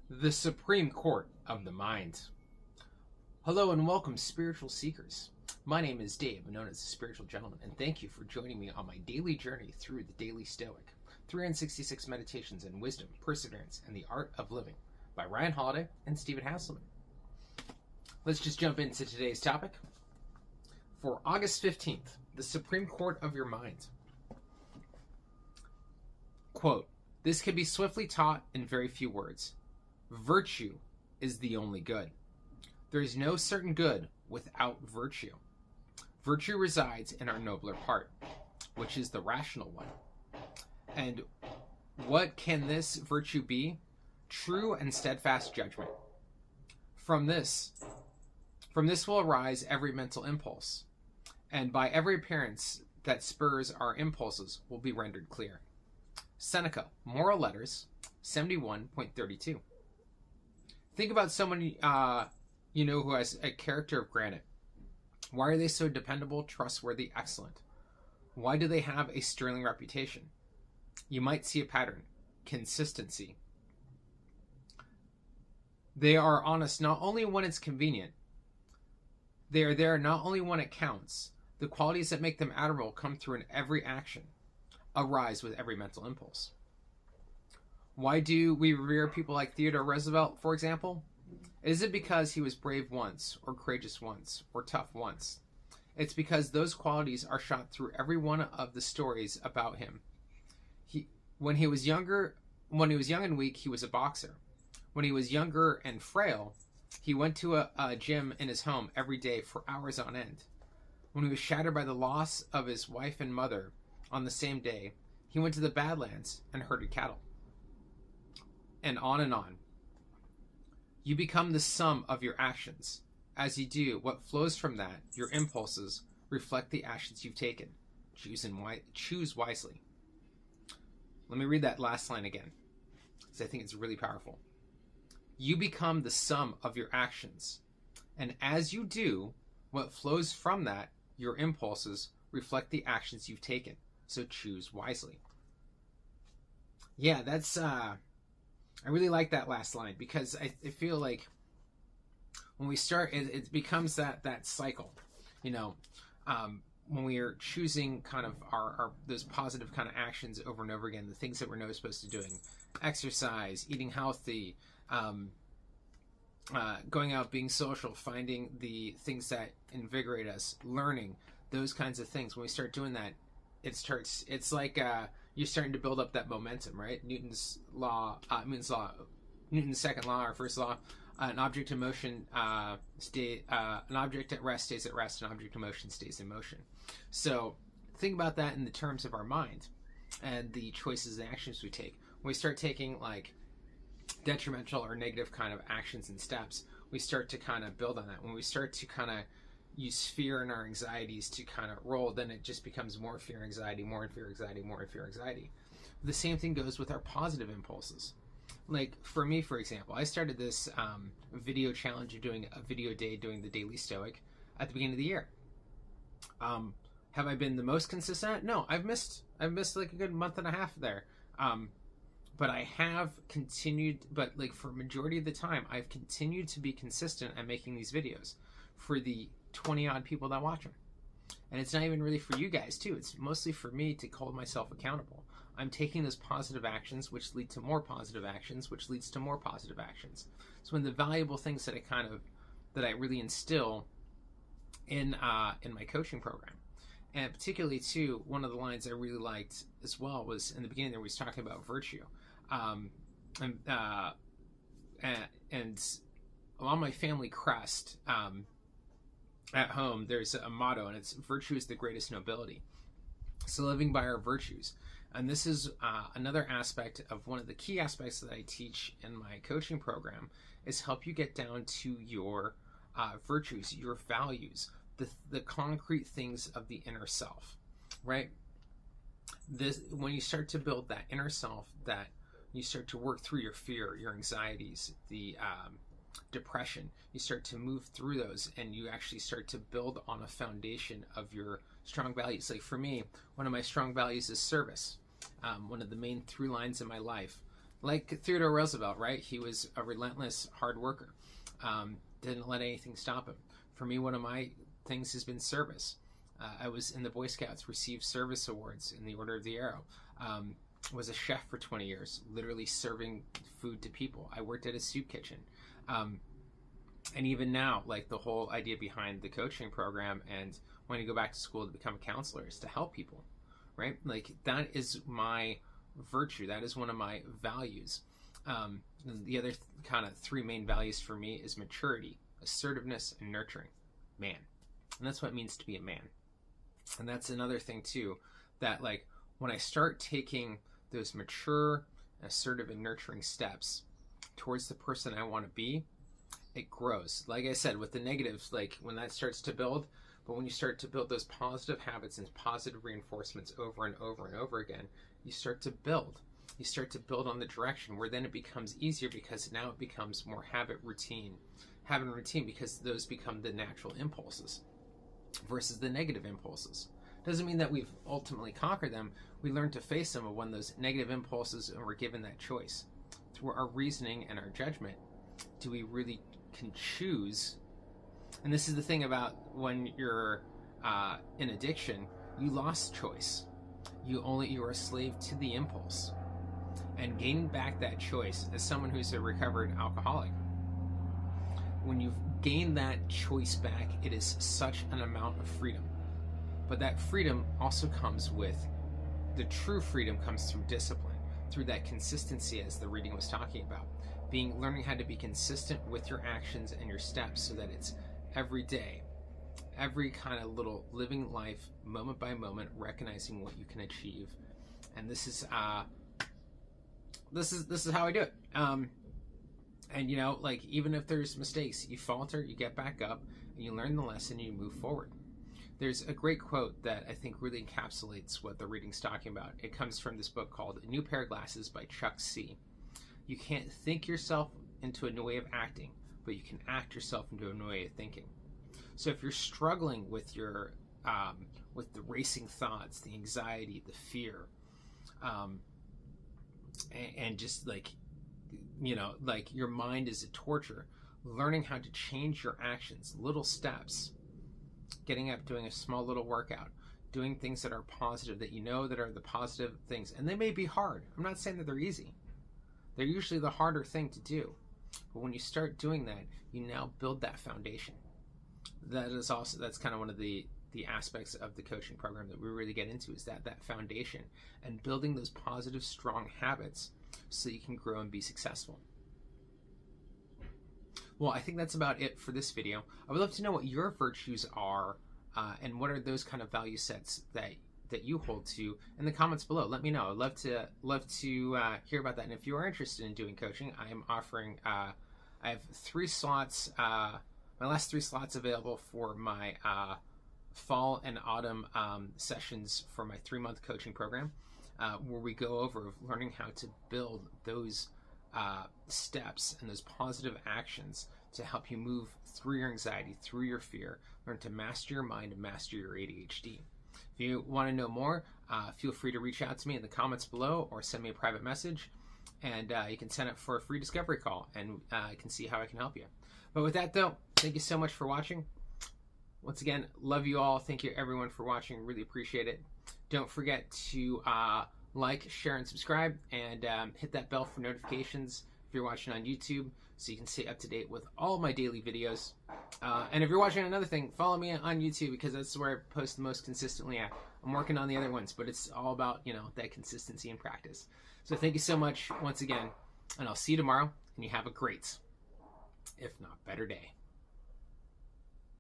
The Supreme Court of the Mind. Hello and welcome, spiritual seekers. My name is Dave, known as the Spiritual Gentleman, and thank you for joining me on my daily journey through the Daily Stoic, 366 Meditations in Wisdom, Perseverance, and the Art of Living by Ryan Holiday and Stephen Hasselman. Let's just jump into today's topic. For August 15th, the Supreme Court of your mind. Quote, "This can be swiftly taught in very few words. Virtue is the only good. There is no certain good without virtue. Virtue resides in our nobler part, which is the rational one. And what can this virtue be? True and steadfast judgment. From this will arise every mental impulse, and by every appearance that spurs our impulses will be rendered clear." SENECA, Moral Letters, 71.32. Think about someone who has a character of granite. Why are they so dependable, trustworthy, excellent? Why do they have a sterling reputation? You might see a pattern: consistency. They are honest not only when it's convenient. They are there not only when it counts. The qualities that make them admirable come through in every action, arise with every mental impulse. Why do we revere people like Theodore Roosevelt, for example? Is it because he was brave once, or courageous once, or tough once? It's because those qualities are shot through every one of the stories about him. When he was young and weak, he was a boxer. When he was younger and frail, he went to a gym in his home every day for hours on end. When he was shattered by the loss of his wife and mother on the same day, he went to the Badlands and herded cattle. And on and on. You become the sum of your actions. As you do, what flows from that, your impulses, reflect the actions you've taken. Choose wisely. Let me read that last line again, because I think it's really powerful. You become the sum of your actions. And as you do, what flows from that, your impulses, reflect the actions you've taken. So choose wisely. Yeah, that's... I really like that last line, because I feel like when we start, it becomes that cycle, when we are choosing kind of our those positive kind of actions over and over again, the things that we're not supposed to doing, exercise, eating healthy, going out, being social, finding the things that invigorate us, learning, those kinds of things. When we start doing that, it's like you're starting to build up that momentum, right? Newton's second law, or first law, an object in motion an object at rest stays at rest, an object in motion stays in motion. So think about that in the terms of our mind and the choices and actions we take. When we start taking like detrimental or negative kind of actions and steps, we start to kind of build on that. When we start to kind of use fear and our anxieties to kind of roll, then it just becomes more fear, anxiety, more fear, anxiety, more fear, anxiety. The same thing goes with our positive impulses. Like for me, for example, I started this video challenge of doing a video a day, doing the Daily Stoic at the beginning of the year. Have I been the most consistent? No, I've missed like a good month and a half there. But I have continued, but like for a majority of the time, I've continued to be consistent at making these videos for the 20 odd people that watch them. And it's not even really for you guys too. It's mostly for me to hold myself accountable. I'm taking those positive actions, which lead to more positive actions, which leads to more positive actions. So when the valuable things that I really instill in my coaching program, and particularly too, one of the lines I really liked as well was in the beginning there, we was talking about virtue, and on my family crest, at home, there's a motto, and it's "Virtue is the greatest nobility." So living by our virtues. And this is another aspect of one of the key aspects that I teach in my coaching program, is help you get down to your virtues, your values, the concrete things of the inner self, right? When you start to build that inner self, that you start to work through your fear, your anxieties, the depression, you start to move through those, and you actually start to build on a foundation of your strong values. Like for me, one of my strong values is service. One of the main through lines in my life Like Theodore Roosevelt, right? He was a relentless hard worker. Didn't let anything stop him. For me, one of my things has been service. I was in the Boy Scouts, received service awards in the Order of the Arrow. Was a chef for 20 years, literally serving food to people. I worked at a soup kitchen. And even now, like the whole idea behind the coaching program and when you go back to school to become a counselor is to help people, right? Like that is my virtue. That is one of my values. The other kind of three main values for me is maturity, assertiveness, and nurturing. Man. And that's what it means to be a man. And that's another thing too, that like when I start taking those mature, assertive, and nurturing steps towards the person I want to be, it grows. Like I said, with the negatives, like when that starts to build, but when you start to build those positive habits and positive reinforcements over and over and over again, you start to build. You start to build on the direction where then it becomes easier because now it becomes more habit and routine because those become the natural impulses versus the negative impulses. Doesn't mean that we've ultimately conquered them. We learn to face them when those negative impulses and we're given that choice. Through our reasoning and our judgment, do we really can choose? And this is the thing about when you're in addiction, you lost choice. You are a slave to the impulse. And gaining back that choice as someone who's a recovered alcoholic, when you've gained that choice back, it is such an amount of freedom. But that freedom also comes with, the true freedom comes through discipline, through that consistency as the reading was talking about. Learning how to be consistent with your actions and your steps so that it's every day, every kind of little living life, moment by moment, recognizing what you can achieve. And this is how I do it. And you know, like even if there's mistakes, you falter, you get back up, and you learn the lesson, and you move forward. There's a great quote that I think really encapsulates what the reading's talking about. It comes from this book called A New Pair of Glasses by Chuck C. You can't think yourself into a new way of acting, but you can act yourself into a new way of thinking. So if you're struggling with your with the racing thoughts, the anxiety, the fear, and just like, you know, like your mind is a torture, learning how to change your actions, little steps, getting up, doing a small little workout, doing things that are positive, that you know that are the positive things. And they may be hard. I'm not saying that they're easy. They're usually the harder thing to do. But when you start doing that, you now build that foundation. That's kind of one of the aspects of the coaching program that we really get into, is that foundation and building those positive, strong habits so you can grow and be successful. Well, I think that's about it for this video. I would love to know what your virtues are and what are those kind of value sets that you hold to in the comments below. Let me know. I'd love to hear about that. And if you are interested in doing coaching, I am offering, I have 3 slots, my last 3 slots available for my fall and autumn sessions for my 3-month coaching program, where we go over learning how to build those steps and those positive actions to help you move through your anxiety, through your fear, learn to master your mind and master your ADHD. If you want to know more, feel free to reach out to me in the comments below or send me a private message, and you can sign up for a free discovery call, and I can see how I can help you. But with that though, thank you so much for watching. Once again, love you all. Thank you everyone for watching. Really appreciate it. Don't forget to like, share, and subscribe, and hit that bell for notifications if you're watching on YouTube, so you can stay up to date with all my daily videos. And if you're watching another thing, follow me on YouTube, because that's where I post the most consistently at. I'm working on the other ones, but it's all about, you know, that consistency and practice. So thank you so much once again, and I'll see you tomorrow, and you have a great, if not better, day.